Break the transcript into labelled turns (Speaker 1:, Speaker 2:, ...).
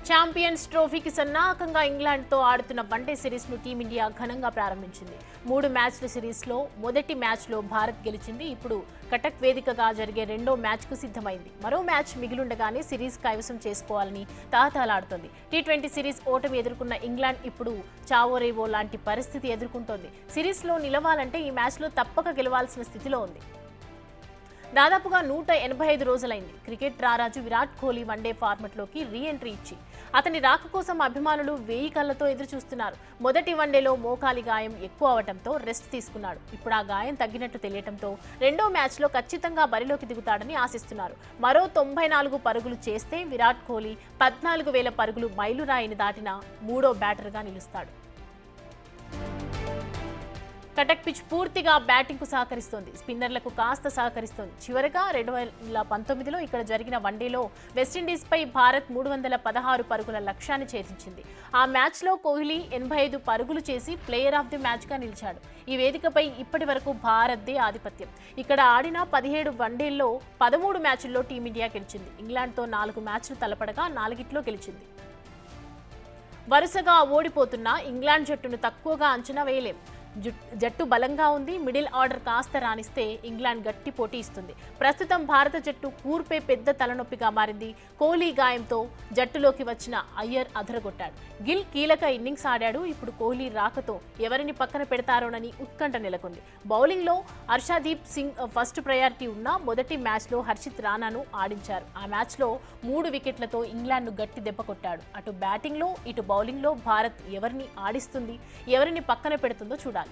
Speaker 1: Champions ట్రోఫీకి సన్నాహకంగా ఇంగ్లాండ్తో ఆడుతున్న one day సిరీస్ను team India ఘనంగా ప్రారంభించింది. 3 మ్యాచ్ల సిరీస్లో మొదటి మ్యాచ్లో భారత్ గెలిచింది. ఇప్పుడు కటక్ వేదికగా జరిగే రెండో మ్యాచ్కు సిద్ధమైంది. మరో మ్యాచ్ మిగిలుండగానే సిరీస్ కైవసం చేసుకోవాలని తాహతాలాడుతోంది. టీ20 సిరీస్ ఓటమి ఎదుర్కొన్న ఇంగ్లాండ్ ఇప్పుడు చావోరేవో లాంటి పరిస్థితి ఎదుర్కొంటోంది. సిరీస్లో నిలవాలంటే ఈ మ్యాచ్లో తప్పక గెలవాల్సిన స్థితిలో ఉంది. దాదాపుగా 185 రోజులైంది క్రికెట్ రారాజు విరాట్ కోహ్లీ వన్డే ఫార్మెట్లోకి రీ ఎంట్రీ ఇచ్చి. అతని రాక కోసం అభిమానులు 1000 కళ్లతో ఎదురుచూస్తున్నారు. మొదటి వన్డేలో మోకాలి గాయం ఎక్కువ అవడంతో రెస్ట్ తీసుకున్నాడు. ఇప్పుడు ఆ గాయం తగ్గినట్టు తెలియటంతో రెండో మ్యాచ్లో ఖచ్చితంగా బరిలోకి దిగుతాడని ఆశిస్తున్నారు. మరో 94 పరుగులు చేస్తే విరాట్ కోహ్లీ 14,000 పరుగులు మైలురాయిని దాటిన మూడో బ్యాటర్గా నిలుస్తాడు. కటక్ పిచ్ పూర్తిగా బ్యాటింగ్కు సహకరిస్తోంది. స్పిన్నర్లకు కాస్త సహకరిస్తోంది. చివరగా 2019లో ఇక్కడ జరిగిన వన్డేలో వెస్టిండీస్పై భారత్ 316 పరుగుల లక్ష్యాన్ని ఛేదించింది. ఆ మ్యాచ్లో కోహ్లీ 85 పరుగులు చేసి ప్లేయర్ ఆఫ్ ది మ్యాచ్గా నిలిచాడు. ఈ వేదికపై ఇప్పటి వరకు భారత్దే ఆధిపత్యం. ఇక్కడ ఆడిన 17 వన్డేల్లో 13 మ్యాచ్ల్లో టీమిండియా గెలిచింది. ఇంగ్లాండ్తో 4 మ్యాచ్లు తలపడగా 4గిట్లో గెలిచింది. వరుసగా ఓడిపోతున్న ఇంగ్లాండ్ జట్టును తక్కువగా అంచనా వేయలేం. జట్టు బలంగా ఉంది. మిడిల్ ఆర్డర్ కాస్త రాణిస్తే ఇంగ్లాండ్ గట్టి పోటీ ఇస్తుంది. ప్రస్తుతం భారత జట్టు కూర్పే పెద్ద తలనొప్పిగా మారింది. కోహ్లీ గాయంతో జట్టులోకి వచ్చిన అయ్యర్ అదరగొట్టాడు. గిల్ కీలక ఇన్నింగ్స్ ఆడాడు. ఇప్పుడు కోహ్లీ రాకతో ఎవరిని పక్కన పెడతారోనని ఉత్కంఠ నెలకొంది. బౌలింగ్లో హర్షదీప్ సింగ్ ఫస్ట్ ప్రయారిటీ ఉన్న మొదటి మ్యాచ్లో హర్షిత్ రానాను ఆడించారు. ఆ మ్యాచ్లో 3 వికెట్లతో ఇంగ్లాండ్ను గట్టి దెబ్బ కొట్టాడు. అటు బ్యాటింగ్లో ఇటు బౌలింగ్లో భారత్ ఎవరిని ఆడిస్తుంది, ఎవరిని పక్కన పెడుతుందో చూడాలి.